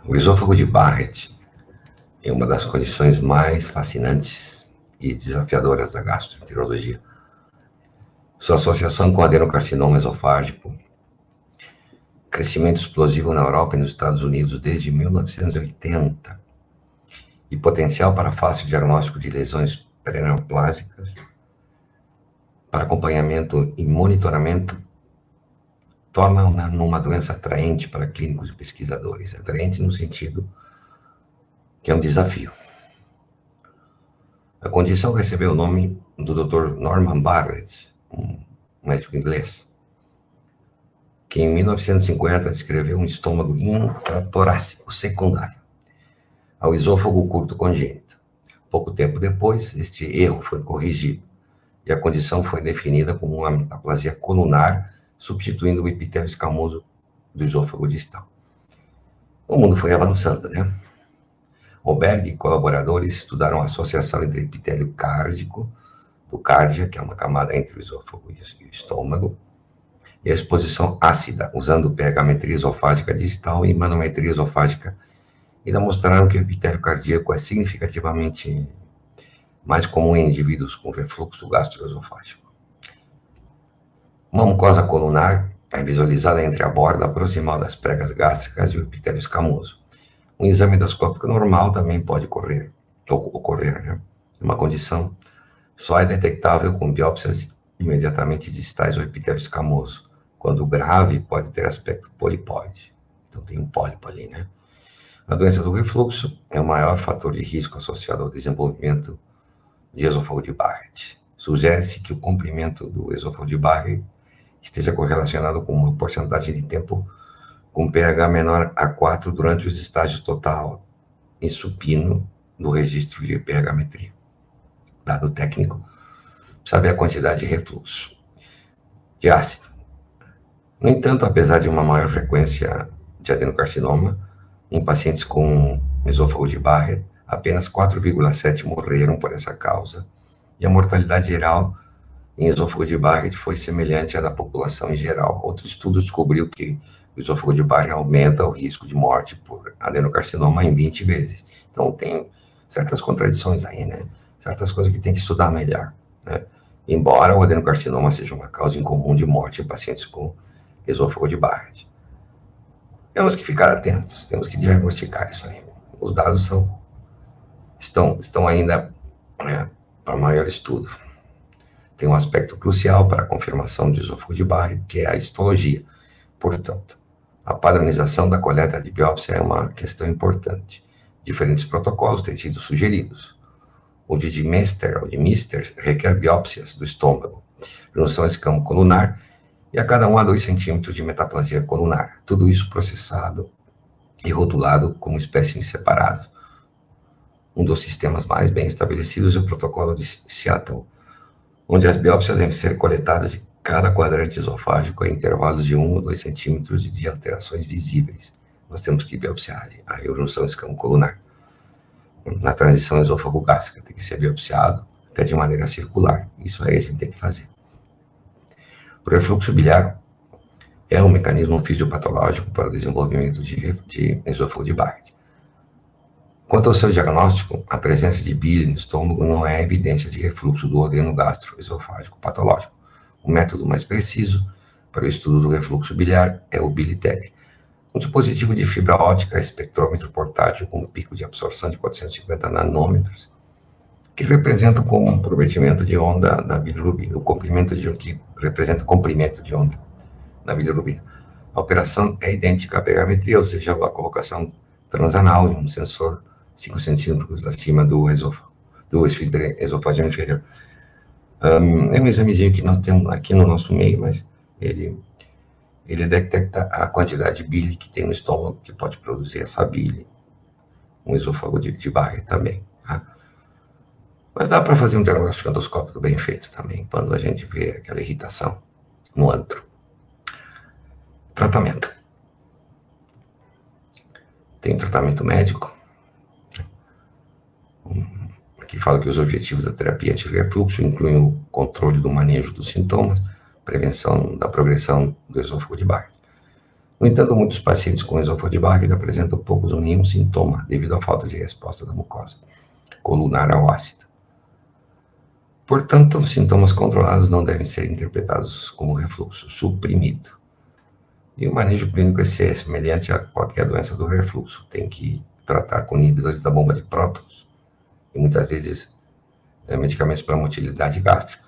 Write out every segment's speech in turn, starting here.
O esôfago de Barrett é uma das condições mais fascinantes e desafiadoras da gastroenterologia. Sua associação com adenocarcinoma esofágico, crescimento explosivo na Europa e nos Estados Unidos desde 1980 e potencial para fácil diagnóstico de lesões pré-neoplásicas, para acompanhamento e monitoramento, torna-a numa doença atraente para clínicos e pesquisadores. Atraente no sentido que é um desafio. A condição recebeu o nome do Dr. Norman Barrett, um médico inglês, que em 1950 descreveu um estômago intratorácico secundário ao esôfago curto congênito. Pouco tempo depois, este erro foi corrigido e a condição foi definida como uma metaplasia colunar, substituindo o epitélio escamoso do esôfago distal. O mundo foi avançando, né? Oberg e colaboradores estudaram a associação entre epitélio cárdico, do cárdia, que é uma camada entre o esôfago e o estômago, e a exposição ácida, usando pH-metria esofágica distal e manometria esofágica, e demonstraram que o epitélio cardíaco é significativamente mais comum em indivíduos com refluxo gastroesofágico. Uma mucosa colunar é visualizada entre a borda proximal das pregas gástricas e o epitélio escamoso. Um exame endoscópico normal também pode ocorrer, né? Uma condição só é detectável com biópsias imediatamente distais ao epitélio escamoso. Quando grave, pode ter aspecto polipóide. Então tem um pólipo ali, né? A doença do refluxo é o maior fator de risco associado ao desenvolvimento de esôfago de Barrett. Sugere-se que o comprimento do esôfago de Barrett esteja correlacionado com uma porcentagem de tempo com pH menor a 4 durante os estágios total e supino do registro de pH-metria. Dado técnico, saber a quantidade de refluxo de ácido. No entanto, apesar de uma maior frequência de adenocarcinoma em pacientes com esôfago de Barrett, apenas 4,7 morreram por essa causa, e a mortalidade geral em esôfago de Barrett foi semelhante à da população em geral. Outro estudo descobriu que o esôfago de Barrett aumenta o risco de morte por adenocarcinoma em 20 vezes. Então, tem certas contradições aí, né? Certas coisas que tem que estudar melhor, né? Embora o adenocarcinoma seja uma causa incomum de morte em pacientes com esôfago de Barrett. Temos que ficar atentos, temos que diagnosticar isso aí. Os dados estão ainda, né, para maior estudo. Tem um aspecto crucial para a confirmação de esôfago de Barrett, que é a histologia. Portanto, a padronização da coleta de biópsia é uma questão importante. Diferentes protocolos têm sido sugeridos. O de Mester requer biópsias do estômago, junção escamo colunar e a cada 1 a 2 centímetros de metaplasia colunar. Tudo isso processado e rotulado como espécimes separados. Um dos sistemas mais bem estabelecidos é o protocolo de Seattle, onde as biópsias devem ser coletadas de cada quadrante esofágico a intervalos de 1 ou 2 centímetros de alterações visíveis. Nós temos que biopsiar a junção escamo colunar. Na transição esôfago-gástrica, tem que ser biopsiado até de maneira circular. Isso aí a gente tem que fazer. O refluxo biliar é um mecanismo fisiopatológico para o desenvolvimento de esôfago de Barrett. Quanto ao seu diagnóstico, a presença de bile no estômago não é evidência de refluxo do ordeno gastroesofágico patológico. O método mais preciso para o estudo do refluxo biliar é o Bilitec, um dispositivo de fibra óptica espectrômetro portátil com um pico de absorção de 450 nanômetros, que representa o comprometimento de onda da bilirrubina, o comprimento de onda, que representa o comprimento de onda da bilirrubina. A operação é idêntica à pH-metria, ou seja, a colocação transanal de um sensor 5 centímetros acima do esôfago, do esfíncter esofagiano inferior. É um examezinho que nós temos aqui no nosso meio, mas ele detecta a quantidade de bile que tem no estômago, que pode produzir essa bile, um esôfago de Barrett também, tá? Mas dá para fazer um diagnóstico endoscópico bem feito também, quando a gente vê aquela irritação no antro. Tratamento. Tem tratamento médico, que fala que os objetivos da terapia anti-refluxo incluem o controle do manejo dos sintomas, prevenção da progressão do esôfago de Barrett. No entanto, muitos pacientes com esôfago de Barrett apresentam poucos ou nenhum sintoma devido à falta de resposta da mucosa colunar ao ácido. Portanto, sintomas controlados não devem ser interpretados como refluxo suprimido. E o manejo clínico é semelhante a qualquer doença do refluxo. Tem que tratar com inibidores da bomba de prótons e muitas vezes medicamentos para motilidade gástrica.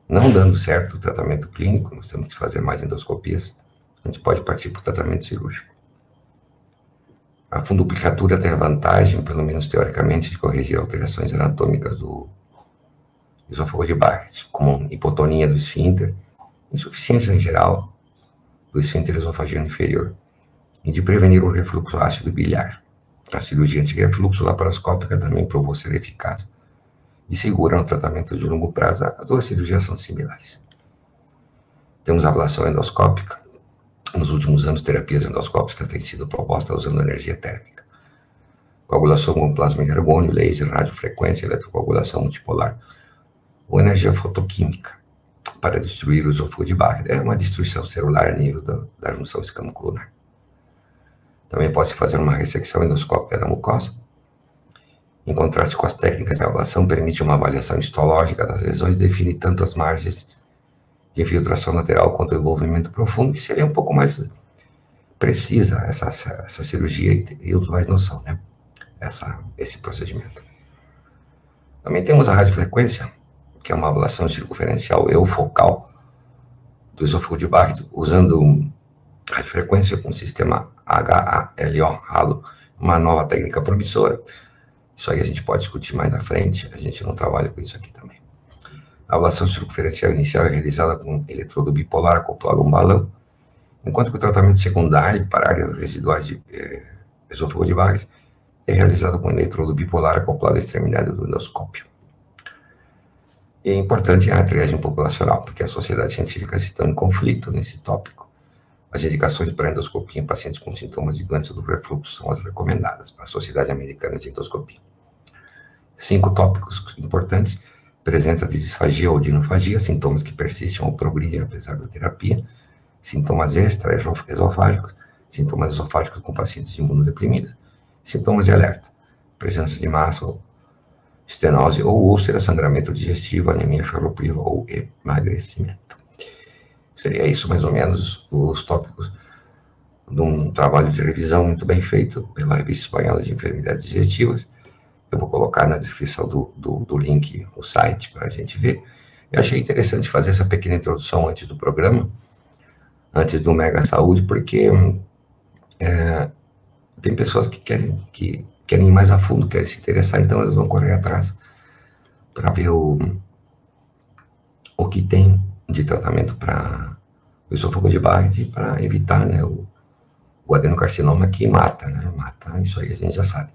Não dando certo o tratamento clínico, nós temos que fazer mais endoscopias, a gente pode partir para o tratamento cirúrgico. A fundoplicatura tem a vantagem, pelo menos teoricamente, de corrigir alterações anatômicas do esôfago de Barrett, como hipotonia do esfíncter, insuficiência em geral do esfíncter esofagino inferior, e de prevenir o refluxo ácido biliar. A cirurgia anti-refluxo laparoscópica também provou ser eficaz e segura no tratamento de longo prazo. As duas cirurgias são similares. Temos a ablação endoscópica. Nos últimos anos, terapias endoscópicas têm sido propostas usando energia térmica. Coagulação com plasma de argônio, laser, radiofrequência, eletrocoagulação multipolar ou energia fotoquímica para destruir o esôfago de Barrett. É uma destruição celular a nível da junção escamocolunar. Também pode-se fazer uma ressecção endoscópica da mucosa. Em contraste com as técnicas de ablação, permite uma avaliação histológica das lesões e define tanto as margens de infiltração lateral quanto o envolvimento profundo, que seria um pouco mais precisa essa cirurgia e os mais noção, né? Esse procedimento. Também temos a radiofrequência, que é uma ablação circunferencial eufocal do esôfago de Barrett, usando radiofrequência com o sistema HALO, uma nova técnica promissora. Isso aí a gente pode discutir mais na frente, a gente não trabalha com isso aqui também. A ablação circunferencial inicial é realizada com eletrodo bipolar acoplado a um balão, enquanto que o tratamento secundário para áreas residuais de esôfago de Barrett é realizado com eletrodo bipolar acoplado à extremidade do endoscópio. E é importante a triagem populacional, porque as sociedades científicas estão em conflito nesse tópico. As indicações para endoscopia em pacientes com sintomas de doença do refluxo são as recomendadas para a Sociedade Americana de Endoscopia. 5 tópicos importantes: presença de disfagia ou dinofagia, sintomas que persistem ou progridem apesar da terapia, sintomas extra-esofágicos, sintomas esofágicos com pacientes imunodeprimidos, sintomas de alerta, presença de massa ou estenose ou úlcera, sangramento digestivo, anemia ferropriva ou emagrecimento. Seria isso, mais ou menos, os tópicos de um trabalho de revisão muito bem feito pela Revista Espanhola de Enfermidades Digestivas. Eu vou colocar na descrição do link o site para a gente ver. Eu achei interessante fazer essa pequena introdução antes do programa, antes do Mega Saúde, porque tem pessoas que querem ir mais a fundo, querem se interessar, então eles vão correr atrás para ver o que tem de tratamento para o esôfago de Barrett, para evitar, né, o adenocarcinoma que mata, né? Mata, isso aí a gente já sabe.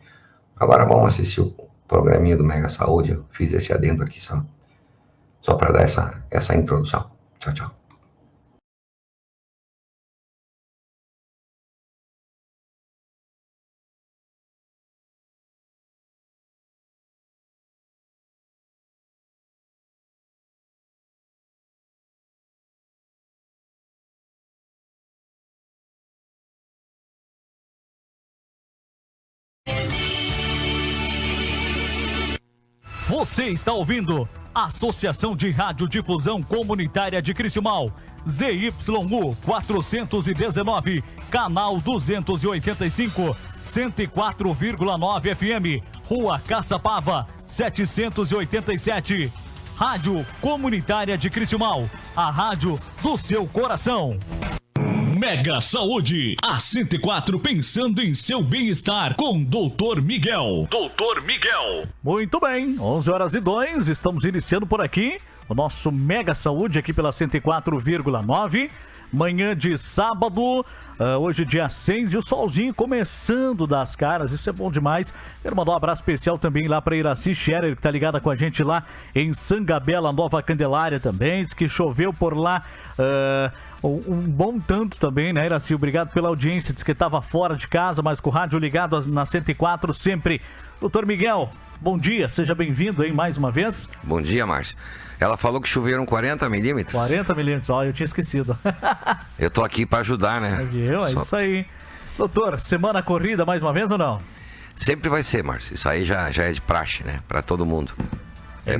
Agora vamos assistir o programinha do Mega Saúde. Eu fiz esse adendo aqui só para dar essa introdução. Tchau, tchau. Você está ouvindo Associação de Radiodifusão Comunitária de Criciúmal, ZYU 419, canal 285, 104,9 FM, Rua Caçapava, 787. Rádio Comunitária de Criciúmal, a rádio do seu coração. Mega Saúde, a 104 pensando em seu bem-estar com Dr. Miguel. Dr. Miguel. Muito bem, 11h02, estamos iniciando por aqui o nosso Mega Saúde aqui pela 104,9. Manhã de sábado, hoje dia 6, e o solzinho começando das caras, isso é bom demais. Quero mandar um abraço especial também lá para Iraci Scherer, que tá ligada com a gente lá em Sangabela, Nova Candelária também. Diz que choveu por lá um bom tanto também, né, Iraci? Obrigado pela audiência, diz que estava fora de casa, mas com o rádio ligado na 104 sempre. Doutor Miguel, bom dia, seja bem-vindo aí mais uma vez. Bom dia, Márcio. Ela falou que choveram 40 milímetros. 40 milímetros, ó, eu tinha esquecido. Eu tô aqui para ajudar, né? Viu? É isso aí. Doutor, semana corrida mais uma vez ou não? Sempre vai ser, Márcio. Isso aí já é de praxe, né? Para todo mundo.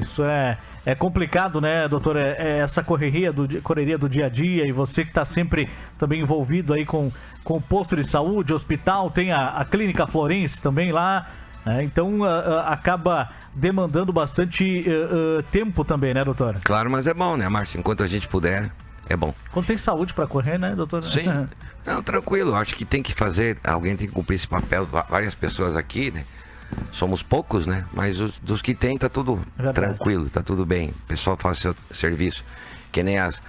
Isso é complicado, né, doutor? Essa correria do dia a dia, e você que está sempre também envolvido aí com o posto de saúde, hospital, tem a Clínica Florence também lá, né? Então acaba demandando bastante tempo também, né, doutor? Claro, mas é bom, né, Márcio? Enquanto a gente puder, é bom. Quando tem saúde para correr, né, doutor? Sim. Não, tranquilo. Acho que tem que fazer, alguém tem que cumprir esse papel. Várias pessoas aqui, né? Somos poucos, né? Mas dos que tem, tá tudo tranquilo, tá tudo bem. O pessoal faz seu serviço. Que nem as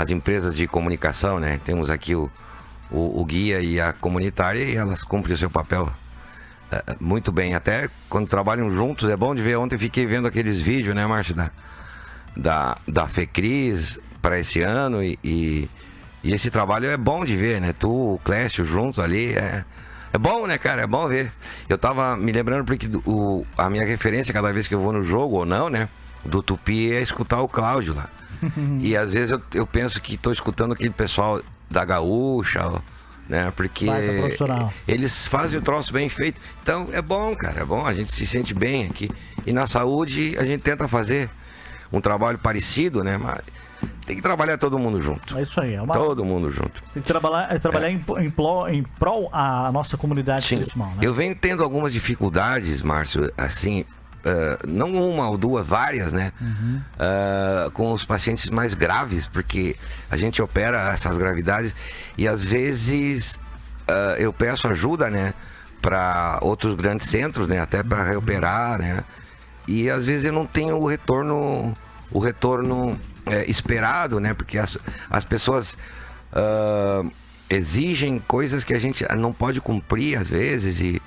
empresas de comunicação, né? Temos aqui o guia e a comunitária, e elas cumprem o seu papel muito bem. Até quando trabalham juntos, é bom de ver. Ontem fiquei vendo aqueles vídeos, né, Márcio, da FECRIS para esse ano, e esse trabalho é bom de ver, né? Tu, o Clécio juntos ali, é bom, né, cara? É bom ver. Eu tava me lembrando porque a minha referência, cada vez que eu vou no jogo ou não, né, do Tupi, é escutar o Cláudio lá. E às vezes eu penso que tô escutando aquele pessoal da Gaúcha, né, porque eles fazem o troço bem feito. Então é bom, cara, é bom, a gente se sente bem aqui. E na saúde a gente tenta fazer um trabalho parecido, né, mas tem que trabalhar todo mundo junto. É isso aí. Todo mundo junto. Tem que trabalhar em prol à nossa comunidade criciúmal, né? Eu venho tendo algumas dificuldades, Márcio, assim, não uma ou duas, várias, né? Com os pacientes mais graves, porque a gente opera essas gravidades e às vezes eu peço ajuda, né? Para outros grandes centros, né? Até para reoperar, né? E às vezes eu não tenho o retorno esperado, né? Porque as pessoas exigem coisas que a gente não pode cumprir às vezes,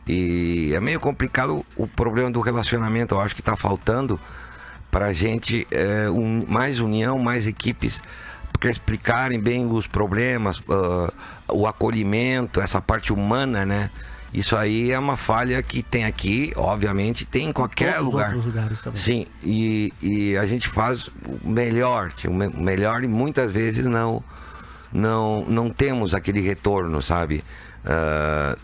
e é meio complicado o problema do relacionamento. Eu acho que está faltando para a gente mais união, mais equipes para explicarem bem os problemas, o acolhimento, essa parte humana, né? Isso aí é uma falha que tem aqui, obviamente, tem em qualquer lugar. Sim, e a gente faz o melhor e muitas vezes não temos aquele retorno, sabe?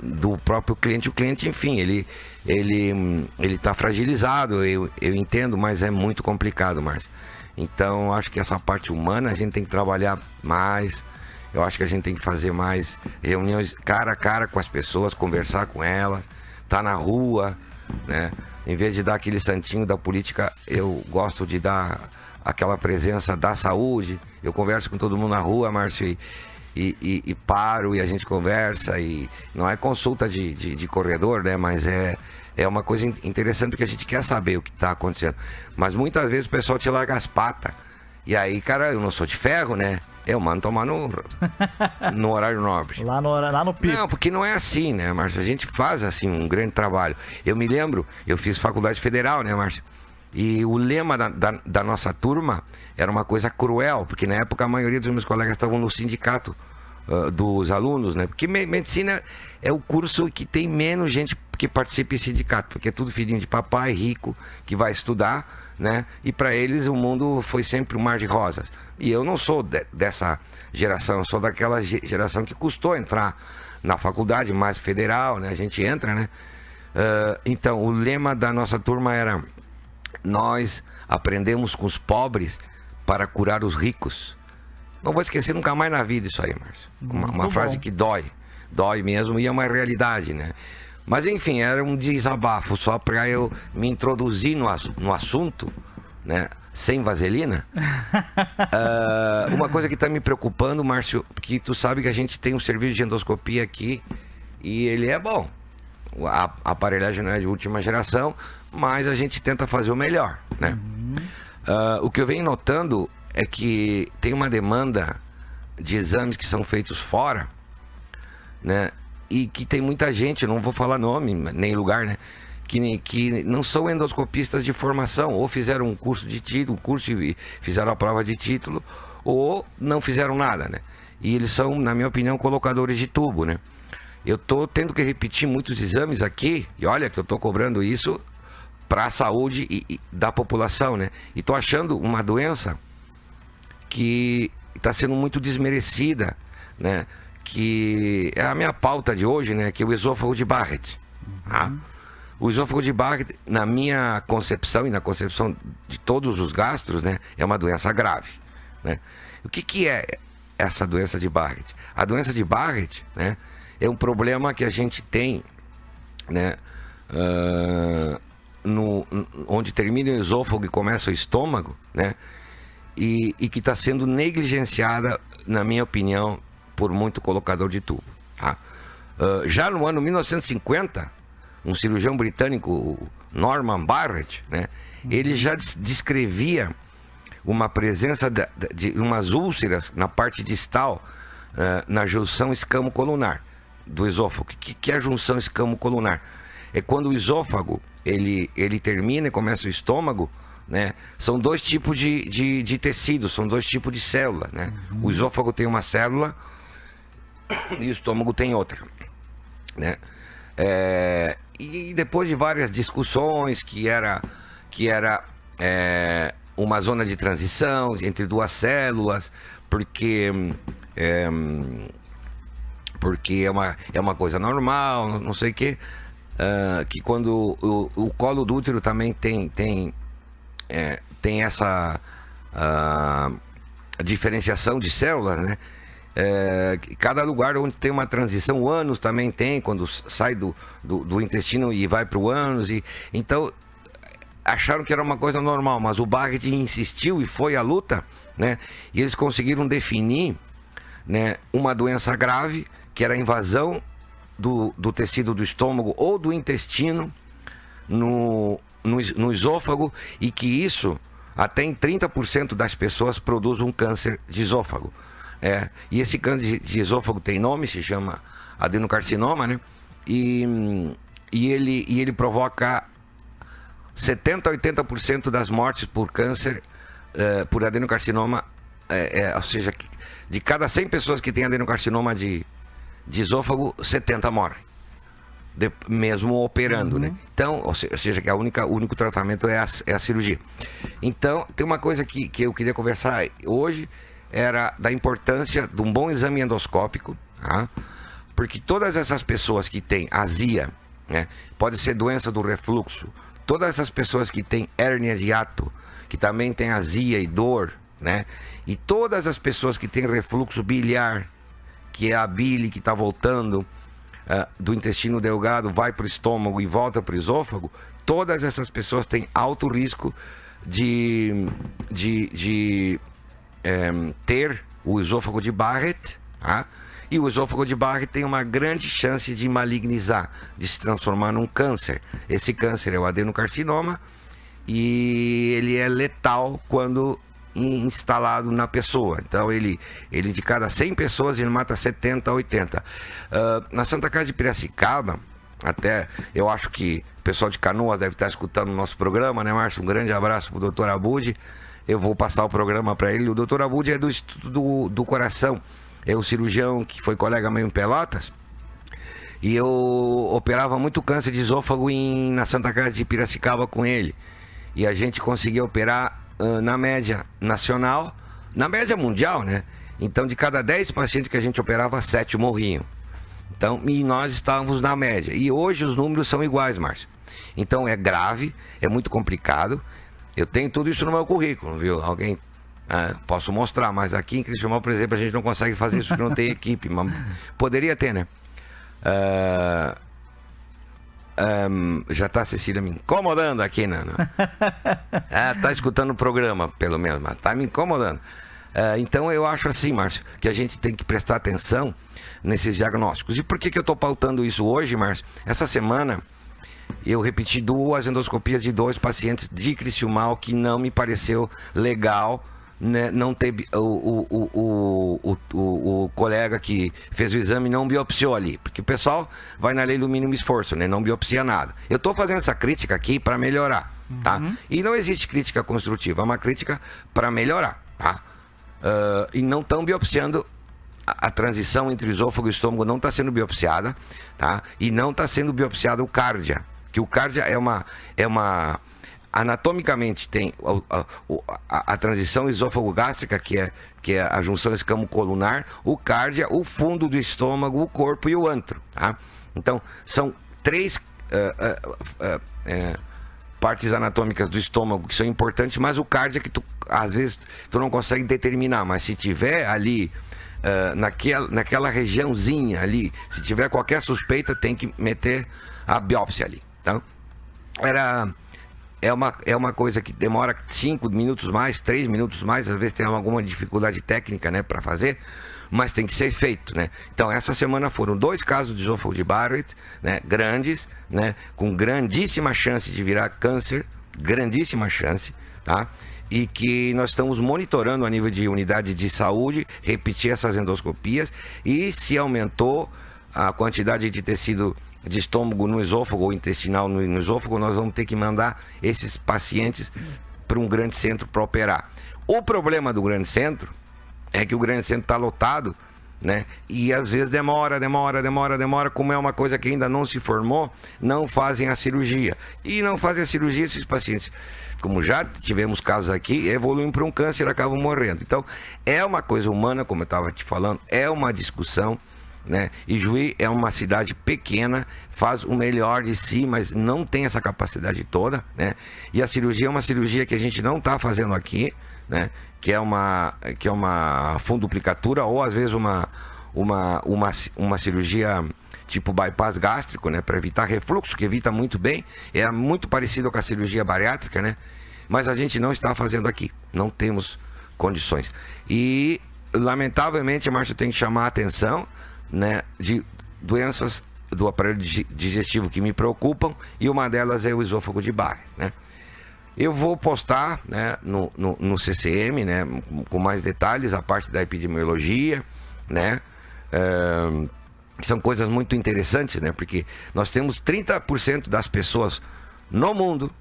Do próprio cliente. O cliente, enfim, ele está fragilizado, eu entendo, mas é muito complicado, Márcio. Então, acho que essa parte humana a gente tem que trabalhar mais. Eu acho que a gente tem que fazer mais reuniões cara a cara com as pessoas, conversar com elas, tá na rua, né? Em vez de dar aquele santinho da política, eu gosto de dar aquela presença da saúde. Eu converso com todo mundo na rua, Márcio, e paro e a gente conversa, e não é consulta de corredor, né? Mas é uma coisa interessante, porque a gente quer saber o que está acontecendo. Mas muitas vezes o pessoal te larga as patas. E aí, cara, eu não sou de ferro, né? Eu mando tomar no horário nobre. Lá no pico. Não, porque não é assim, né, Márcio? A gente faz, assim, um grande trabalho. Eu me lembro, eu fiz faculdade federal, né, Márcio? E o lema da nossa turma era uma coisa cruel, porque na época a maioria dos meus colegas estavam no sindicato dos alunos, né? Porque medicina é o curso que tem menos gente que participa em sindicato, porque é tudo filhinho de papai, rico, que vai estudar, né? E para eles o mundo foi sempre um mar de rosas. E eu não sou dessa geração, eu sou daquela geração que custou entrar na faculdade, mais federal, né? A gente entra, né? Então, o lema da nossa turma era: nós aprendemos com os pobres para curar os ricos. Não vou esquecer nunca mais na vida isso aí, Márcio. Uma frase que dói mesmo, e é uma realidade, né? Mas enfim, era um desabafo só para eu me introduzir no assunto, né? Sem vaselina. Uma coisa que está me preocupando, Márcio, porque tu sabe que a gente tem um serviço de endoscopia aqui e ele é bom. A aparelhagem não é de última geração, mas a gente tenta fazer o melhor, né? O que eu venho notando é que tem uma demanda de exames que são feitos fora, né? E que tem muita gente, eu não vou falar nome nem lugar, né? Que não são endoscopistas de formação, ou fizeram um curso e fizeram a prova de título, ou não fizeram nada, né? E eles são, na minha opinião, colocadores de tubo, né? Eu tô tendo que repetir muitos exames aqui, e olha que eu tô cobrando isso para a saúde da população, né? E estou achando uma doença que está sendo muito desmerecida, né? Que é a minha pauta de hoje, né? Que é o esôfago de Barrett. Tá? O esôfago de Barrett, na minha concepção e na concepção de todos os gastros, né? É uma doença grave, né? O que é essa doença de Barrett? A doença de Barrett, né? É um problema que a gente tem, né? Onde termina o esôfago e começa o estômago, né? E que está sendo negligenciada, na minha opinião, por muito colocador de tubo. Tá? Já no ano 1950, um cirurgião britânico, Norman Barrett, né? Ele já descrevia uma presença de umas úlceras na parte distal, na junção escamo-colunar do esôfago. O que é a junção escamo-colunar? É quando o esôfago ele termina e começa o estômago, né? São dois tipos de tecidos, são dois tipos de células, né? O esôfago tem uma célula e o estômago tem outra, né? E depois de várias discussões que era uma zona de transição entre duas células, porque é uma coisa normal, não sei o quê. Que quando o colo do útero também tem essa diferenciação de células, né? Cada lugar onde tem uma transição, o ânus também tem, quando sai do intestino e vai para o ânus. Então, acharam que era uma coisa normal, mas o Barrett insistiu e foi à luta, né? E eles conseguiram definir, né, uma doença grave, que era a invasão do tecido do estômago ou do intestino no esôfago, e que isso, até em 30% das pessoas, produz um câncer de esôfago. E esse câncer de esôfago tem nome, se chama adenocarcinoma, né? E ele provoca 70% a 80% das mortes por câncer, por adenocarcinoma, ou seja, de cada 100 pessoas que têm adenocarcinoma de esôfago, 70 morrem, mesmo operando, né? Então, ou seja, que o único tratamento é a cirurgia. Então, tem uma coisa que eu queria conversar hoje, era da importância de um bom exame endoscópico, tá? Porque todas essas pessoas que têm azia, né? Pode ser doença do refluxo, todas essas pessoas que têm hérnia de hiato, que também têm azia e dor, né? E todas as pessoas que têm refluxo biliar, que é a bile que está voltando do intestino delgado, vai para o estômago e volta para o esôfago, todas essas pessoas têm alto risco de ter o esôfago de Barrett, tá? E o esôfago de Barrett tem uma grande chance de malignizar, de se transformar num câncer. Esse câncer é o adenocarcinoma e ele é letal quando instalado na pessoa. Então ele de cada 100 pessoas ele mata 70 a 80. Na Santa Casa de Piracicaba, até eu acho que o pessoal de Canoas deve estar escutando o nosso programa, né, Márcio? Um grande abraço pro Dr. Abud. Eu vou passar o programa para ele. O Dr. Abud é do Instituto do Coração, é o cirurgião que foi colega meu em Pelotas, e eu operava muito câncer de esôfago na Santa Casa de Piracicaba com ele, e a gente conseguia operar na média nacional, na média mundial, né? Então, de cada 10 pacientes que a gente operava, 7 morriam. Então, e nós estávamos na média. E hoje os números são iguais, Márcio. Então, é grave, é muito complicado. Eu tenho tudo isso no meu currículo, viu? Alguém... posso mostrar, mas aqui em Criciúma, por exemplo, a gente não consegue fazer isso porque não tem equipe. Mas poderia ter, né? Já está a Cecília me incomodando aqui, né? Tá escutando o programa, pelo menos, mas tá me incomodando. Então eu acho assim, Márcio, que a gente tem que prestar atenção nesses diagnósticos. E por que eu estou pautando isso hoje, Márcio? Essa semana eu repeti 2 endoscopias de 2 pacientes de Criciúma, que não me pareceu legal, né? Não teve o colega que fez o exame não biopsiou ali, porque o pessoal vai na lei do mínimo esforço, né? Não biopsia nada. Eu estou fazendo essa crítica aqui para melhorar, tá? E não existe crítica construtiva, é uma crítica para melhorar, tá? E não estão biopsiando. A transição entre o esôfago e o estômago não está sendo biopsiada, tá? E não está sendo biopsiado o cárdia, que o cárdia é uma anatomicamente tem a transição esôfago-gástrica, que é a junção escamo-colunar, o cárdia, o fundo do estômago, o corpo e o antro. Tá? Então, são 3 partes anatômicas do estômago que são importantes, mas o cárdia que às vezes tu não consegue determinar, mas se tiver ali naquela regiãozinha ali, se tiver qualquer suspeita, tem que meter a biópsia ali. Então, é uma coisa que demora 5 minutos mais, 3 minutos mais, às vezes tem alguma dificuldade técnica, né, para fazer, mas tem que ser feito, né? Então, essa semana foram 2 casos de esôfago de Barrett, né, grandes, né, com grandíssima chance de virar câncer, grandíssima chance, tá? E que nós estamos monitorando a nível de unidade de saúde, repetir essas endoscopias, e se aumentou a quantidade de tecido de estômago no esôfago ou intestinal no esôfago, nós vamos ter que mandar esses pacientes para um grande centro para operar. O problema do grande centro é que o grande centro está lotado, né? E às vezes demora, como é uma coisa que ainda não se formou, não fazem a cirurgia. E não fazem a cirurgia esses pacientes, como já tivemos casos aqui, evoluem para um câncer e acabam morrendo. Então, é uma coisa humana, como eu estava te falando, é uma discussão, né? E Juí é uma cidade pequena, faz o melhor de si, mas não tem essa capacidade toda, né? E a cirurgia é uma cirurgia que a gente não está fazendo aqui, né? Que é uma funduplicatura ou às vezes uma cirurgia tipo bypass gástrico, né? Para evitar refluxo, que evita muito bem, é muito parecido com a cirurgia bariátrica, né? Mas a gente não está fazendo aqui, não temos condições. E lamentavelmente, Márcio, tem que chamar a atenção, né, de doenças do aparelho digestivo que me preocupam, e uma delas é o esôfago de Barrett, né? Eu vou postar, né, no CCM, né, com mais detalhes, a parte da epidemiologia, né? São coisas muito interessantes, né? Porque nós temos 30% das pessoas no mundo,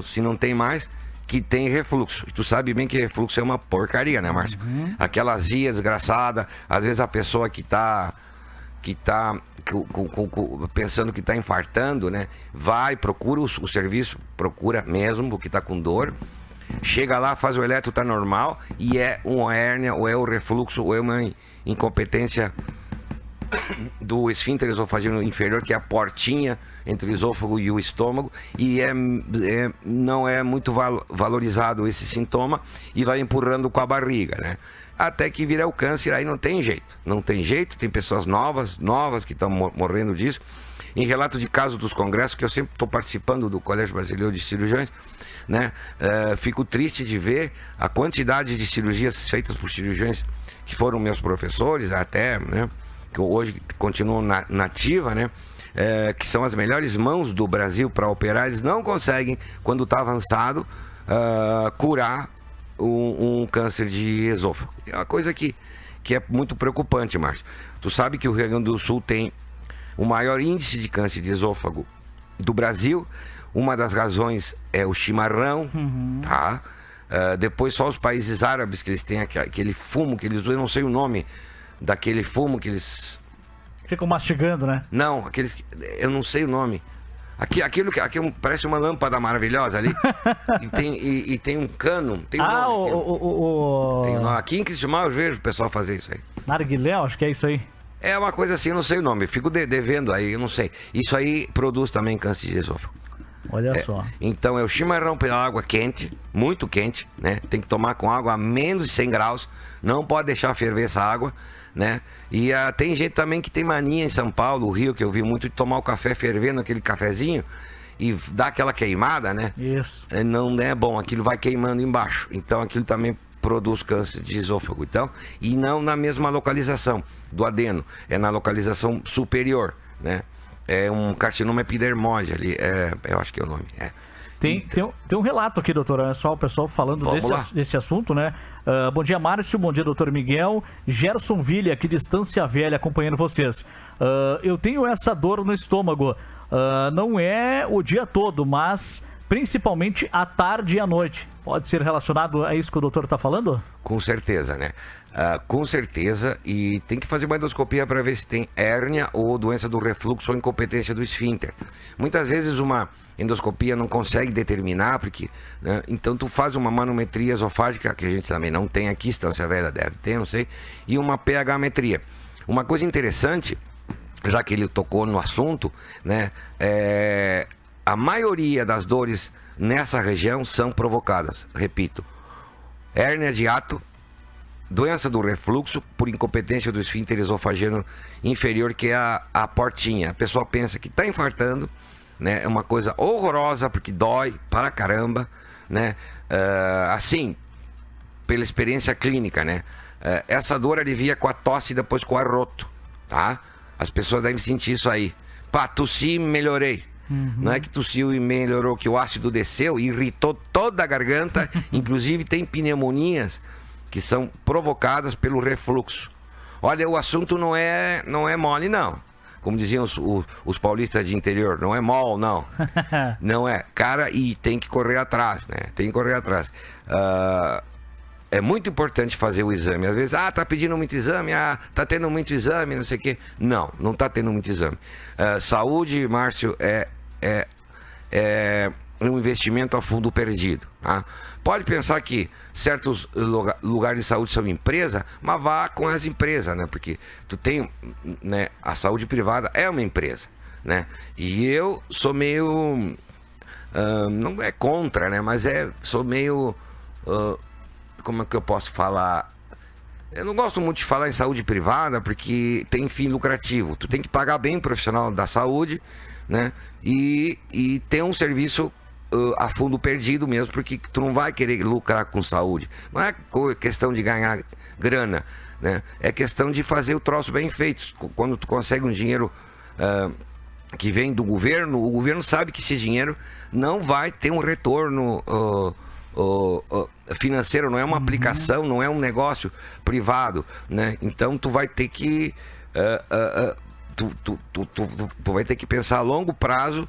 se não tem mais, que tem refluxo. E tu sabe bem que refluxo é uma porcaria, né, Márcio? Aquela azia desgraçada, às vezes a pessoa que tá pensando que está infartando, né? Vai, procura o serviço, procura mesmo, porque está com dor. Chega lá, faz o eletro, tá normal, e é uma hérnia, ou é o refluxo, ou é uma incompetência do esfíncter esofagino inferior, que é a portinha entre o esôfago e o estômago, e não é muito valorizado esse sintoma, e vai empurrando com a barriga, né? Até que vira o câncer, aí não tem jeito, tem pessoas novas que estão morrendo disso. Em relato de caso dos congressos, que eu sempre estou participando do Colégio Brasileiro de Cirurgiões, né? Fico triste de ver a quantidade de cirurgias feitas por cirurgiões que foram meus professores, até, né? Que hoje continuam na ativa, né? Que são as melhores mãos do Brasil para operar, eles não conseguem, quando está avançado, curar um câncer de esôfago. É uma coisa que é muito preocupante, Márcio. Tu sabe que o Rio Grande do Sul tem o maior índice de câncer de esôfago do Brasil. Uma das razões é o chimarrão, tá? Depois só os países árabes, que eles têm aquele fumo que eles usam, eu não sei o nome daquele fumo que eles... Ficam mastigando, né? Não, eu não sei o nome. Aquilo que parece uma lâmpada maravilhosa ali. e tem um cano. Tem um nome, tem um nome. Aqui em Cristiumar eu vejo o pessoal fazer isso aí. Narguilé, acho que é isso aí. É uma coisa assim, eu não sei o nome. Fico devendo aí, eu não sei. Isso aí produz também câncer de esôfago. Olha só. Então é o chimarrão pela água quente, muito quente, né? Tem que tomar com água a menos de 100 graus. Não pode deixar ferver essa água, né? E tem gente também que tem mania em São Paulo, Rio, que eu vi muito, de tomar o café fervendo, aquele cafezinho, e dá aquela queimada, né? Isso. Não é bom, aquilo vai queimando embaixo. Então aquilo também produz câncer de esôfago. Então, e não na mesma localização do adeno, é na localização superior, né? É um carcinoma epidermoide ali, eu acho que é o nome. Tem um relato aqui, doutor, é só o pessoal falando desse assunto, né? Bom dia, Márcio, bom dia, doutor Miguel. Gerson Ville, aqui de Estância Velha, acompanhando vocês. Eu tenho essa dor no estômago, não é o dia todo, mas principalmente à tarde e à noite. Pode ser relacionado a isso que o doutor está falando? Com certeza, né? Com certeza, e tem que fazer uma endoscopia para ver se tem hérnia ou doença do refluxo ou incompetência do esfíncter. Muitas vezes uma endoscopia não consegue determinar, porque, né? Então tu faz uma manometria esofágica, que a gente também não tem aqui, Estância Velha deve ter, não sei, e uma pH-metria. Uma coisa interessante, já que ele tocou no assunto, né? A maioria das dores nessa região são provocadas, repito, hérnia de hiato, doença do refluxo por incompetência do esfíncter esofagiano inferior, que é a portinha. A pessoa pensa que está infartando, né? É uma coisa horrorosa, porque dói para caramba, né? Assim, pela experiência clínica, né? Essa dor alivia com a tosse e depois com o arroto, tá? As pessoas devem sentir isso aí. Pá, tossi e melhorei. Não é que tossiu e melhorou, que o ácido desceu e irritou toda a garganta. Inclusive tem pneumonias que são provocadas pelo refluxo. Olha, o assunto não é mole, não. Como diziam os paulistas de interior, não é mole, não. Não é. Cara, e tem que correr atrás, né? Tem que correr atrás. É muito importante fazer o exame. Às vezes, tá pedindo muito exame, tá tendo muito exame, não sei o quê. Não tá tendo muito exame. Saúde, Márcio, é um investimento a fundo perdido, tá? Pode pensar que certos lugares de saúde são empresa, mas vá com as empresas, né? Porque tu tem, né? A saúde privada é uma empresa, né? E eu sou meio... não é contra, né? Mas sou meio... como é que eu posso falar? Eu não gosto muito de falar em saúde privada, porque tem fim lucrativo. Tu tem que pagar bem o profissional da saúde, né? E ter um serviço a fundo perdido mesmo, porque tu não vai querer lucrar com saúde. Não é questão de ganhar grana, né? É questão de fazer o troço bem feito. Quando tu consegue um dinheiro que vem do governo, o governo sabe que esse dinheiro não vai ter um retorno financeiro, não é uma aplicação, não é um negócio privado, né? Então tu vai ter que tu vai ter que pensar a longo prazo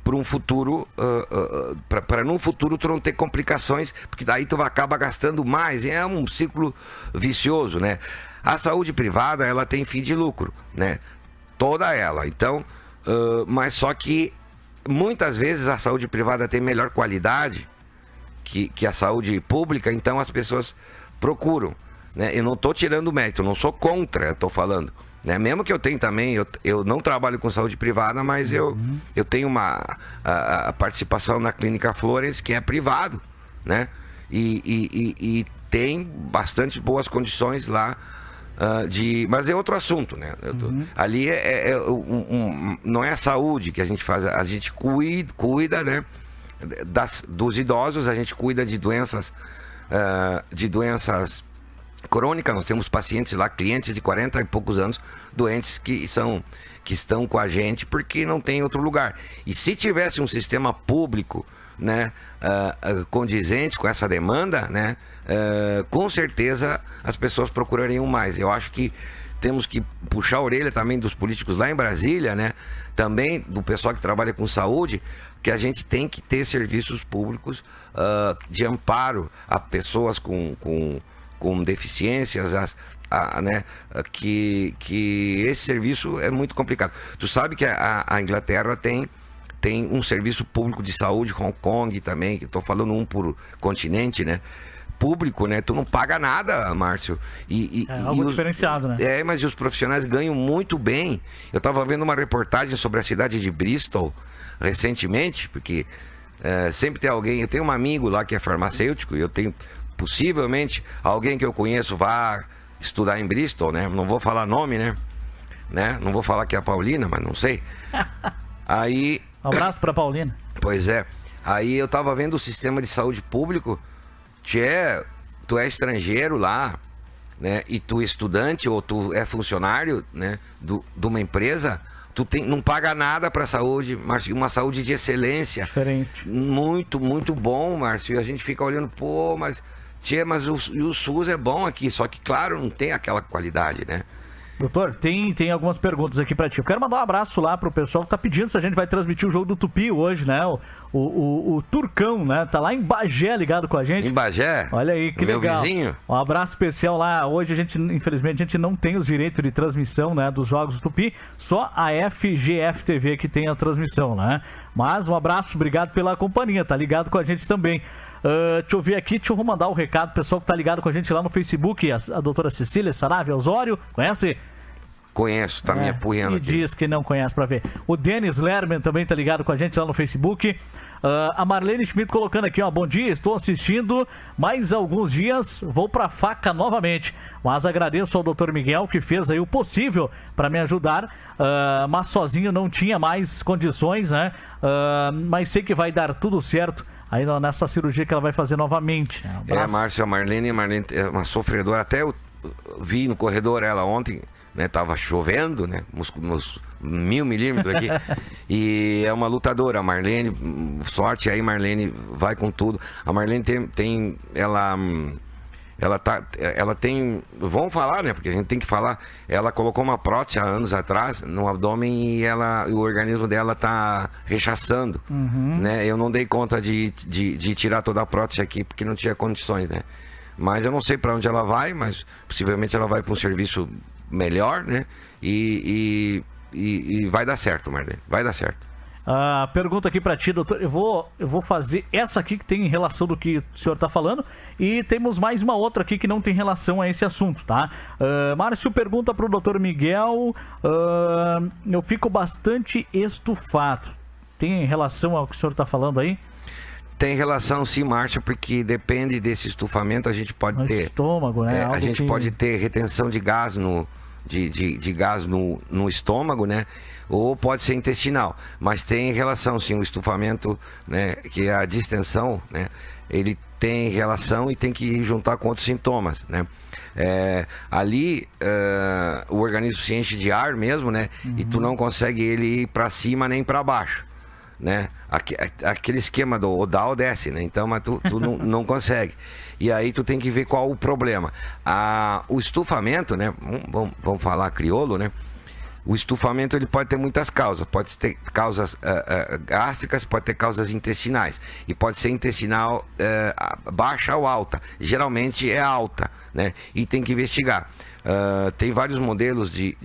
para um futuro, para num futuro tu não ter complicações, porque daí tu acaba gastando mais, é um ciclo vicioso, né? A saúde privada, ela tem fim de lucro, né? Toda ela. Então, mas só que muitas vezes a saúde privada tem melhor qualidade que a saúde pública, então as pessoas procuram, né? Eu não estou tirando mérito, eu não sou contra, eu estou falando, né? Mesmo que eu tenha também, eu não trabalho com saúde privada, mas eu tenho a participação na Clínica Florence, que é privado, né? E tem bastante boas condições lá, mas é outro assunto, né? Ali não é a saúde que a gente faz, a gente cuida, né? Dos idosos, a gente cuida de doenças crônicas. Nós temos pacientes lá, clientes de 40 e poucos anos, doentes que estão com a gente porque não tem outro lugar. E se tivesse um sistema público, né, condizente com essa demanda, né, com certeza as pessoas procurariam mais. Eu acho que temos que puxar a orelha também dos políticos lá em Brasília, né, também do pessoal que trabalha com saúde, que a gente tem que ter serviços públicos de amparo a pessoas com deficiências, né, que esse serviço é muito complicado. Tu sabe que a Inglaterra tem um serviço público de saúde, Hong Kong também, que estou falando um por continente, né? Público, né? Tu não paga nada, Márcio. Algo diferenciado, né? Mas os profissionais ganham muito bem. Eu estava vendo uma reportagem sobre a cidade de Bristol recentemente, porque sempre tem alguém, eu tenho um amigo lá que é farmacêutico, e eu tenho possivelmente alguém que eu conheço vá estudar em Bristol, né? Não vou falar nome, né? Não vou falar que é a Paulina, mas não sei. Aí... Um abraço pra Paulina. Pois é. Aí eu tava vendo o sistema de saúde público. Tu é estrangeiro lá, né? E tu é estudante ou tu é funcionário, né? De uma empresa, tu não paga nada pra saúde, Márcio. Uma saúde de excelência. Diferente. Muito, muito bom, Márcio. E a gente fica olhando, mas o SUS é bom aqui, só que, claro, não tem aquela qualidade, né? Doutor, tem algumas perguntas aqui pra ti. Eu quero mandar um abraço lá pro pessoal que tá pedindo se a gente vai transmitir o jogo do Tupi hoje, né? O Turcão, né? Tá lá em Bagé ligado com a gente. Em Bagé? Olha aí, que meu legal. Vizinho. Um abraço especial lá. Hoje a gente, infelizmente, a gente não tem os direitos de transmissão, né? Dos jogos do Tupi. Só a FGF TV que tem a transmissão, né? Mas um abraço, obrigado pela companhia. Tá ligado com a gente também. Deixa eu ver aqui, deixa eu mandar o recado pro pessoal que tá ligado com a gente lá no Facebook, a doutora Cecília Saravia Osório, conhece? Conheço, tá me apoiando aqui. Diz que não conhece pra ver. O Denis Lerman também tá ligado com a gente lá no Facebook. A Marlene Schmidt colocando aqui, ó, bom dia, estou assistindo, mais alguns dias vou pra faca novamente, mas agradeço ao Dr. Miguel que fez aí o possível para me ajudar, mas sozinho não tinha mais condições, né? Mas sei que vai dar tudo certo aí nessa cirurgia que ela vai fazer novamente. Márcio, a Marlene é uma sofredora. Até eu vi no corredor ela ontem, né? Tava chovendo, né? Nos 1000 milímetros aqui. E é uma lutadora, a Marlene. Sorte aí, Marlene vai com tudo. A Marlene ela tem, vamos falar, né? Porque a gente tem que falar. Ela colocou uma prótese há anos atrás no abdômen e o organismo dela tá rechaçando, né? Eu não dei conta de tirar toda a prótese aqui porque não tinha condições, né? Mas eu não sei para onde ela vai, mas possivelmente ela vai para um serviço melhor, né? E vai dar certo, Marlene, vai dar certo. Pergunta aqui pra ti, doutor. Eu vou fazer essa aqui que tem relação do que o senhor tá falando. E temos mais uma outra aqui que não tem relação a esse assunto, tá? Márcio pergunta pro doutor Miguel. Eu fico bastante estufado. Tem relação ao que o senhor tá falando aí? Tem relação sim, Márcio, porque depende desse estufamento, a gente pode ter estômago, né? A gente pode ter retenção de gás de gás no estômago, né? Ou pode ser intestinal, mas tem relação sim, o estufamento, né, que é a distensão, né, ele tem relação e tem que juntar com outros sintomas, né. Ali o organismo se enche de ar mesmo, né, e tu não consegue ele ir para cima nem para baixo, né, aquele esquema do o dá ou desce, né, então, mas tu não consegue. E aí tu tem que ver qual o problema. O estufamento, né, vamos falar crioulo, né. O estufamento ele pode ter muitas causas, pode ter causas gástricas, pode ter causas intestinais e pode ser intestinal baixa ou alta, geralmente é alta, né? E tem que investigar. Tem vários modelos de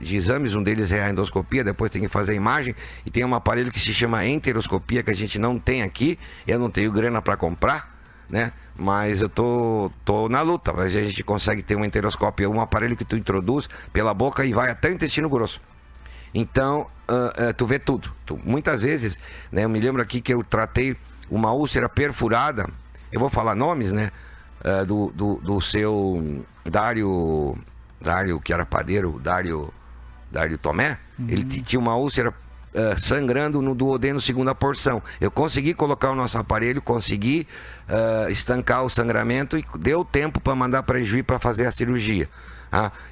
exames, um deles é a endoscopia, depois tem que fazer a imagem e tem um aparelho que se chama enteroscopia que a gente não tem aqui, eu não tenho grana para comprar, né? Mas eu tô na luta, mas a gente consegue ter um enteroscópio, um aparelho que tu introduz pela boca e vai até o intestino grosso. Então, tu vê tudo. Muitas vezes, né, eu me lembro aqui que eu tratei uma úlcera perfurada, eu vou falar nomes, né, do seu Dário, que era padeiro, Dário Tomé, ele tinha uma úlcera sangrando no duodeno segunda porção. Eu consegui colocar o nosso aparelho, consegui estancar o sangramento e deu tempo para mandar para Juí para fazer a cirurgia.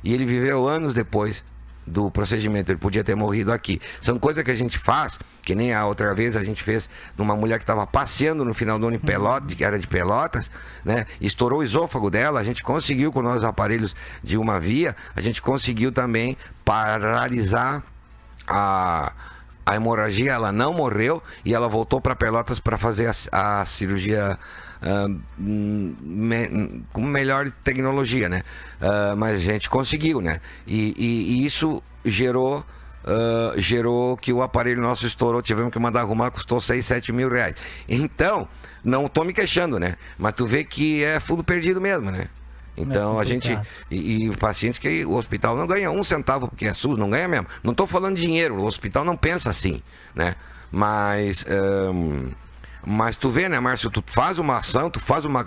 E ele viveu anos depois do procedimento, ele podia ter morrido aqui. São coisas que a gente faz, que nem a outra vez a gente fez numa mulher que estava passeando no final do ano em Pelotas, que era de Pelotas, né? Estourou o esôfago dela, a gente conseguiu com nossos aparelhos de uma via, a gente conseguiu também paralisar a hemorragia, ela não morreu e ela voltou para Pelotas para fazer a cirurgia com melhor tecnologia, né? Mas a gente conseguiu, né? E isso gerou que o aparelho nosso estourou, tivemos que mandar arrumar, custou 6, 7 mil reais. Então, não tô me queixando, né? Mas tu vê que é fundo perdido mesmo, né? Então a gente, e pacientes que o hospital não ganha 1 centavo porque é SUS, não ganha mesmo. Não estou falando de dinheiro, o hospital não pensa assim, né? Mas tu vê, né, Márcio, tu faz uma ação, tu faz uma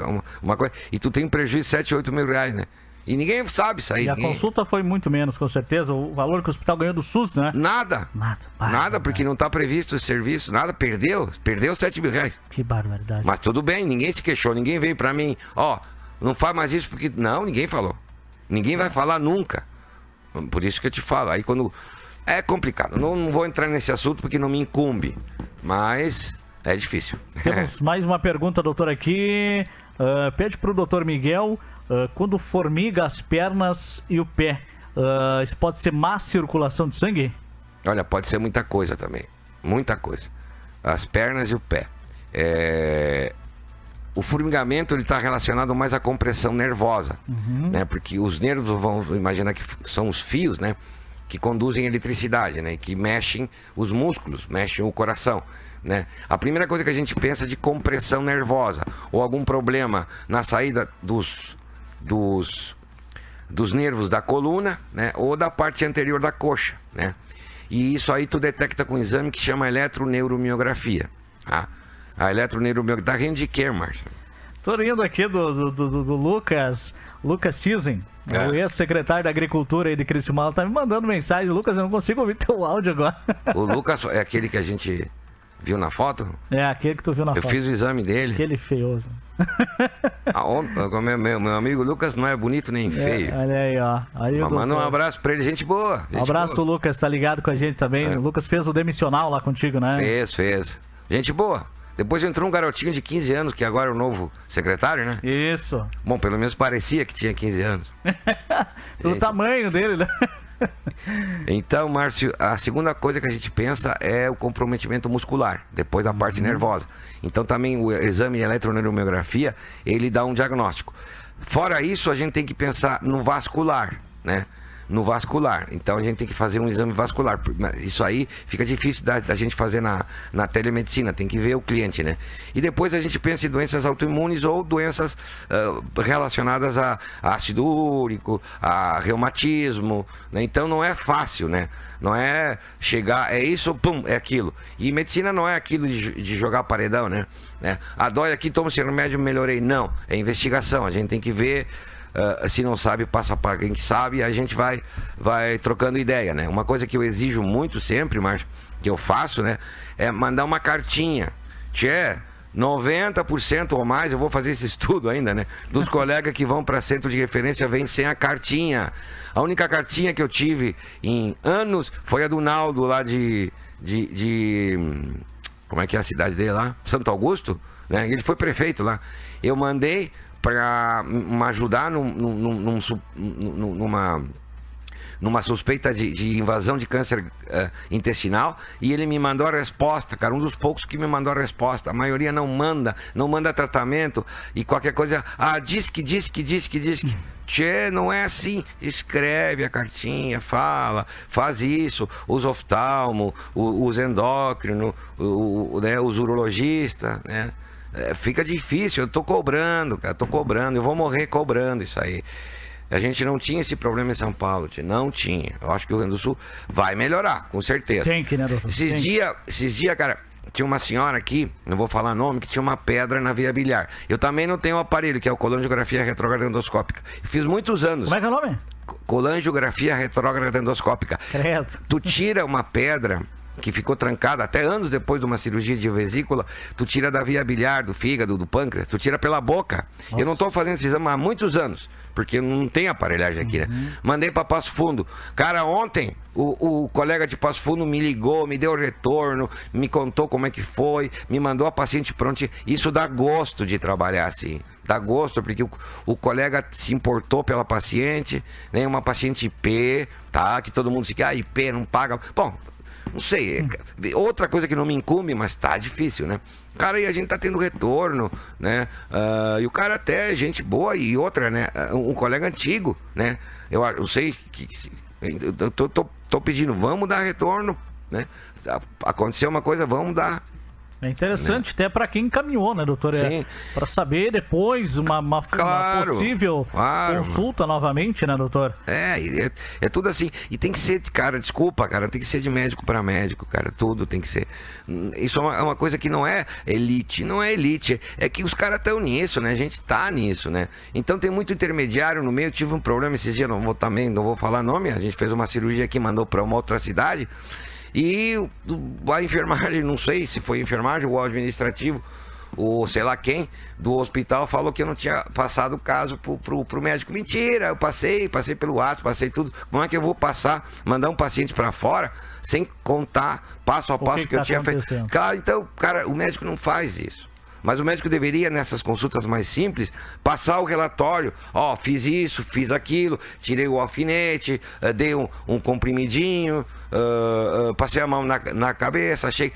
coisa e tu tem um prejuízo de 7, 8 mil reais, né? E ninguém sabe isso aí. E a consulta foi muito menos, com certeza. O valor que o hospital ganhou do SUS, né? Nada, porque não está previsto esse serviço. Nada, perdeu 7 mil reais. Que barbaridade. Mas tudo bem, ninguém se queixou, ninguém veio para mim, não faz mais isso porque... Não, ninguém falou. Ninguém vai falar nunca. Por isso que eu te falo. Aí quando... É complicado. Não vou entrar nesse assunto porque não me incumbe. Mas é difícil. Temos mais uma pergunta, doutor, aqui. Pede pro doutor Miguel, quando formiga as pernas e o pé, Isso pode ser má circulação de sangue? Olha, pode ser muita coisa também. Muita coisa. As pernas e o pé. O formigamento está relacionado mais à compressão nervosa, né? Porque os nervos, vão imaginar que são os fios, né? Que conduzem a eletricidade, né? Que mexem os músculos, mexem o coração, né? A primeira coisa que a gente pensa é de compressão nervosa ou algum problema na saída dos nervos da coluna, né? Ou da parte anterior da coxa, né? E isso aí tu detecta com um exame que chama eletroneuromiografia, tá? A eletroneuromiografia. Tá rindo de quê, Márcio? Tô rindo aqui do Lucas Tizen, o ex-secretário da Agricultura aí de Criciúma, tá me mandando mensagem. Lucas, eu não consigo ouvir teu áudio agora. O Lucas é aquele que a gente viu na foto? É, aquele que tu viu na foto. Eu fiz o exame dele. Aquele feioso. Meu amigo Lucas não é bonito nem feio. Olha aí, ó. Aí manda um abraço pra ele, gente boa. Um abraço, boa. Lucas, tá ligado com a gente também. O Lucas fez o demissional lá contigo, né? Fez. Gente boa. Depois entrou um garotinho de 15 anos, que agora é o novo secretário, né? Isso. Bom, pelo menos parecia que tinha 15 anos. Pelo tamanho dele, né? Então, Márcio, a segunda coisa que a gente pensa é o comprometimento muscular, depois da parte nervosa. Então, também o exame de eletroneuromiografia, ele dá um diagnóstico. Fora isso, a gente tem que pensar no vascular, né? No vascular. Então a gente tem que fazer um exame vascular. Isso aí fica difícil da gente fazer na telemedicina, tem que ver o cliente, né? E depois a gente pensa em doenças autoimunes ou doenças relacionadas a ácido úrico, a reumatismo, né? Então não é fácil, né? Não é chegar, é isso, pum, é aquilo. E medicina não é aquilo de jogar paredão, né? Dói aqui, toma esse remédio, melhorei. Não, é investigação, a gente tem que ver. Se não sabe, passa para quem sabe e a gente vai trocando ideia, né? Uma coisa que eu exijo muito sempre, mas que eu faço, né? É mandar uma cartinha. 90% ou mais, eu vou fazer esse estudo ainda, né? Dos colegas que vão para centro de referência vêm sem a cartinha. A única cartinha que eu tive em anos foi a do Naldo lá de como é que é a cidade dele lá? Santo Augusto, né? Ele foi prefeito lá. Eu mandei para me ajudar numa suspeita de invasão de câncer intestinal, e ele me mandou a resposta, cara, um dos poucos que me mandou a resposta. A maioria não manda tratamento, e qualquer coisa, diz que. Não é assim. Escreve a cartinha, faz isso, os oftalmo, os endócrinos, os urologistas, né? Fica difícil, eu tô cobrando, eu vou morrer cobrando isso aí. A gente não tinha esse problema em São Paulo, não tinha. Eu acho que o Rio Grande do Sul vai melhorar, com certeza. Tem que, né, doutor? Esses dias, cara, tinha uma senhora aqui, não vou falar nome, que tinha uma pedra na via biliar. Eu também não tenho um aparelho, que é o colangiografia retrógrada endoscópica. Eu fiz muitos anos. Como é que é o nome? Colangiografia retrógrada endoscópica. Credo. Tu tira uma pedra que ficou trancada até anos depois de uma cirurgia de vesícula, tu tira da via biliar, do fígado, do pâncreas, tu tira pela boca. Nossa. Eu não estou fazendo esse exame há muitos anos, porque não tem aparelhagem aqui, né? Mandei para Passo Fundo. Cara, ontem o colega de Passo Fundo me ligou, me deu retorno, me contou como é que foi, me mandou a paciente pronta. Isso dá gosto de trabalhar assim. Dá gosto, porque o colega se importou pela paciente, né? Uma paciente IP, tá? Que todo mundo diz que IP não paga. Bom, não sei, outra coisa que não me incumbe, mas tá difícil, né? Cara, e a gente tá tendo retorno, né? E o cara até é gente boa, e outra, né? Um colega antigo, né? Eu sei que eu tô pedindo, vamos dar retorno, né? Aconteceu uma coisa, vamos dar. É interessante, até para quem encaminhou, né, doutor? Para saber depois uma possível consulta novamente, né, doutor? É tudo assim. E tem que ser, cara, desculpa, cara, tem que ser de médico para médico, cara, tudo tem que ser. Isso é uma coisa que não é elite, é que os caras estão nisso, né? A gente tá nisso, né? Então tem muito intermediário no meio. Eu tive um problema esses dias, não vou falar nome, a gente fez uma cirurgia aqui, mandou para uma outra cidade. E a enfermagem, não sei se foi enfermagem ou administrativo, ou sei lá quem, do hospital falou que eu não tinha passado o caso pro médico. Mentira, eu passei pelo WhatsApp, passei tudo. Como é que eu vou mandar um paciente para fora sem contar passo a passo que eu tinha feito? Cara, então, o médico não faz isso. Mas o médico deveria, nessas consultas mais simples, passar o relatório. Ó, fiz isso, fiz aquilo, tirei o alfinete, dei um comprimidinho, passei a mão na cabeça, achei...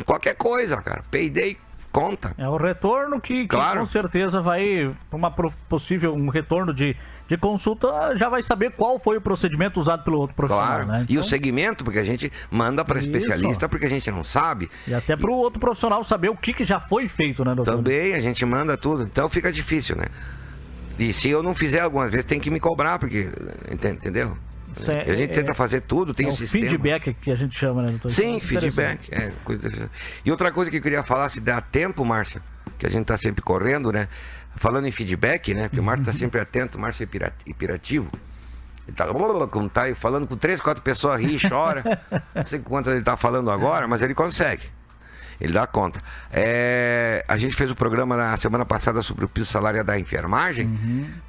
Qualquer coisa, cara. Peidei, conta. É o retorno que claro. Com certeza vai... um retorno de consulta, já vai saber qual foi o procedimento usado pelo outro profissional. Claro. Né? Então... E o segmento, porque a gente manda para especialista, porque a gente não sabe. E até para o outro profissional saber o que já foi feito, né, doutor? Também, a gente manda tudo. Então fica difícil, né? E se eu não fizer algumas vezes, tem que me cobrar, porque... Entendeu? A gente tenta fazer tudo, tem um sistema. Feedback que a gente chama, né, doutor? Sim, feedback. Coisa... E outra coisa que eu queria falar, se der tempo, Márcio, que a gente tá sempre correndo, né? Falando em feedback, né? Porque o Márcio tá sempre atento, o Márcio é hiperativo. Ele tá falando com 3, 4 pessoas, ri, chora. Não sei quantas ele tá falando agora, mas ele consegue. Ele dá conta. A gente fez o programa na semana passada sobre o piso salarial da enfermagem,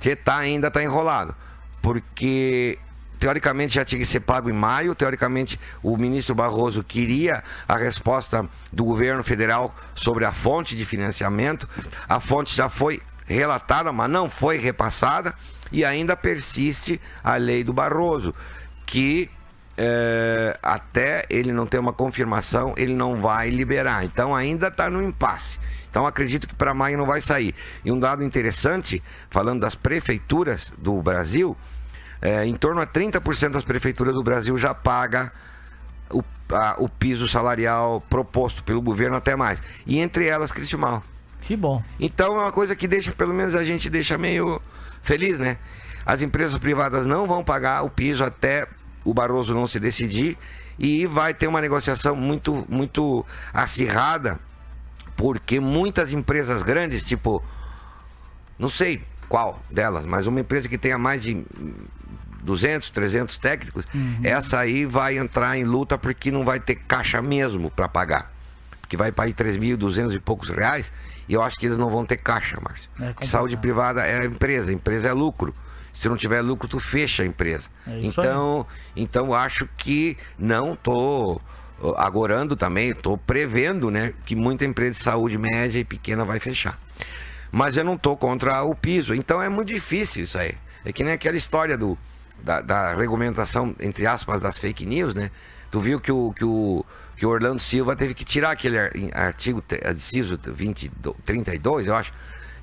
que ainda tá enrolado. Porque... teoricamente já tinha que ser pago em maio, teoricamente o ministro Barroso queria a resposta do governo federal sobre a fonte de financiamento, a fonte já foi relatada, mas não foi repassada, e ainda persiste a lei do Barroso, que até ele não ter uma confirmação, ele não vai liberar, então ainda está no impasse. Então acredito que para maio não vai sair. E um dado interessante, falando das prefeituras do Brasil, em torno a 30% das prefeituras do Brasil já paga o piso salarial proposto pelo governo, até mais. E entre elas, Cristiumal. Que bom. Então é uma coisa que deixa, pelo menos a gente deixa meio feliz, né? As empresas privadas não vão pagar o piso até o Barroso não se decidir, e vai ter uma negociação muito, muito acirrada, porque muitas empresas grandes, tipo, não sei qual delas, mas uma empresa que tenha mais de 200, 300 técnicos, essa aí vai entrar em luta porque não vai ter caixa mesmo para pagar. Porque vai para aí 3.200 e poucos reais, e eu acho que eles não vão ter caixa, Márcio. Porque saúde privada é a empresa é lucro. Se não tiver lucro, tu fecha a empresa. Então acho que não tô agorando também, tô prevendo, né, que muita empresa de saúde média e pequena vai fechar. Mas eu não tô contra o piso, então é muito difícil isso aí. É que nem aquela história da regulamentação, entre aspas, das fake news, né? Tu viu que o Orlando Silva teve que tirar aquele artigo inciso 32, eu acho,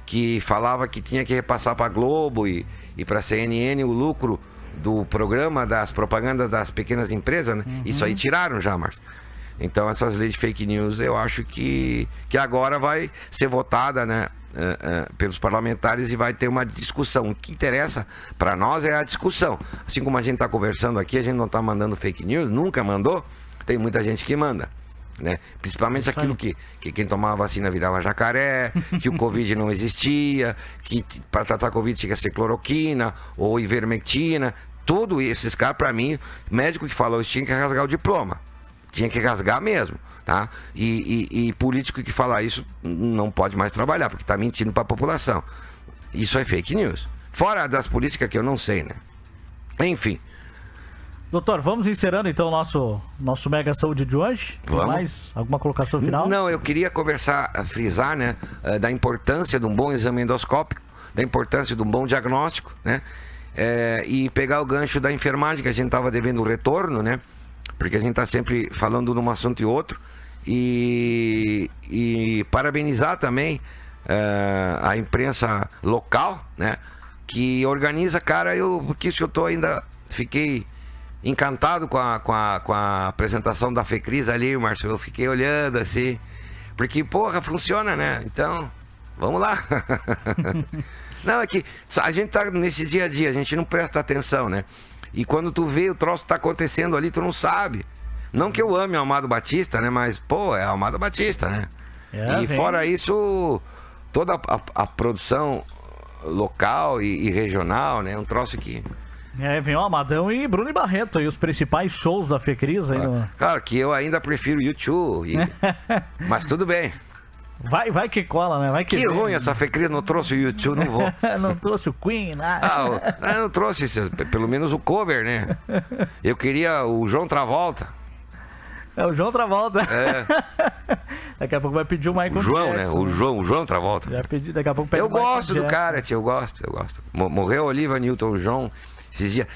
que falava que tinha que repassar para a Globo e para a CNN o lucro do programa das propagandas das pequenas empresas, né? Isso aí tiraram já, Márcio. Então essas leis de fake news eu acho que agora vai ser votada, né, pelos parlamentares, e vai ter uma discussão. O que interessa para nós é a discussão. Assim como a gente está conversando aqui, a gente não está mandando fake news, nunca mandou, tem muita gente que manda, né? Principalmente aquilo que quem tomava vacina virava jacaré, que o Covid não existia, que para tratar Covid tinha que ser cloroquina ou ivermectina. Tudo esses caras, para mim, médico que falou isso tinha que rasgar o diploma. Tinha que rasgar mesmo, tá? E político que falar isso não pode mais trabalhar, porque está mentindo para a população. Isso é fake news. Fora das políticas que eu não sei, né? Enfim. Doutor, vamos encerrando então o nosso Mega Saúde de hoje. Vamos. Mais alguma colocação final? Não, eu queria frisar, né, da importância de um bom exame endoscópico, da importância de um bom diagnóstico, né? E pegar o gancho da enfermagem, que a gente estava devendo o retorno, né? Porque a gente está sempre falando de um assunto e outro. E parabenizar também a imprensa local, né? Que organiza, cara, porque isso eu tô ainda... Fiquei encantado com a apresentação da FECRIS ali, Márcio. Eu fiquei olhando assim, porque, porra, funciona, né? Então, vamos lá. Não, é que a gente tá nesse dia a dia, a gente não presta atenção, né? E quando tu vê o troço tá acontecendo ali, tu não sabe. Não que eu ame o Amado Batista, né? Mas, pô, é o Amado Batista, né? Fora isso, toda a produção local e regional, né? Um troço que... vem o Amadão e Bruno e Barreto, e os principais shows da FECRIS aí no... Claro que eu ainda prefiro YouTube, mas tudo bem. Vai que cola, né? Vai que ruim essa FECRIS, não trouxe o YouTube, não vou. Não trouxe o Queen, nada. Não trouxe, pelo menos o cover, né? Eu queria o João Travolta. É o João Travolta. Daqui a pouco vai pedir o Michael João, Jackson. né? O João Travolta. Daqui a pouco pede Eu o Michael gosto do Jackson. cara, tio, eu gosto. Morreu Olivia Newton-John esses dias.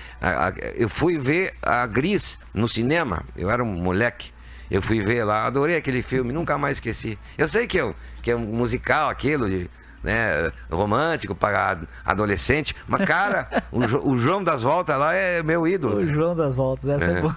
Eu fui ver a Gris no cinema, eu era um moleque. Eu fui ver lá, adorei aquele filme, nunca mais esqueci. Eu sei que é um musical aquilo, né, romântico para adolescente, mas, cara, o João das Voltas lá é meu ídolo. O João das Voltas, essa é boa.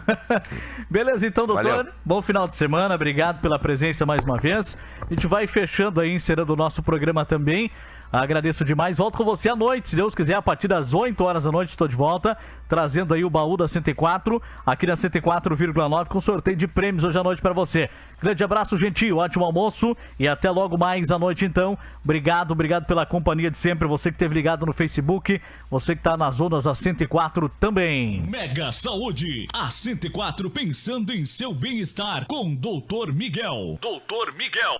Beleza, então, doutor. Valeu. Bom final de semana, obrigado pela presença mais uma vez. A gente vai fechando aí, encerrando o nosso programa também. Agradeço demais. Volto com você à noite, se Deus quiser, a partir das 8 horas da noite estou de volta, trazendo aí o baú da 104, aqui na 104,9, com sorteio de prêmios hoje à noite para você. Grande abraço, gentil, ótimo almoço e até logo mais à noite, então. Obrigado pela companhia de sempre, você que esteve ligado no Facebook, você que está nas zonas da 104 também. Mega Saúde, a 104 pensando em seu bem-estar com Dr. Miguel. Dr. Miguel.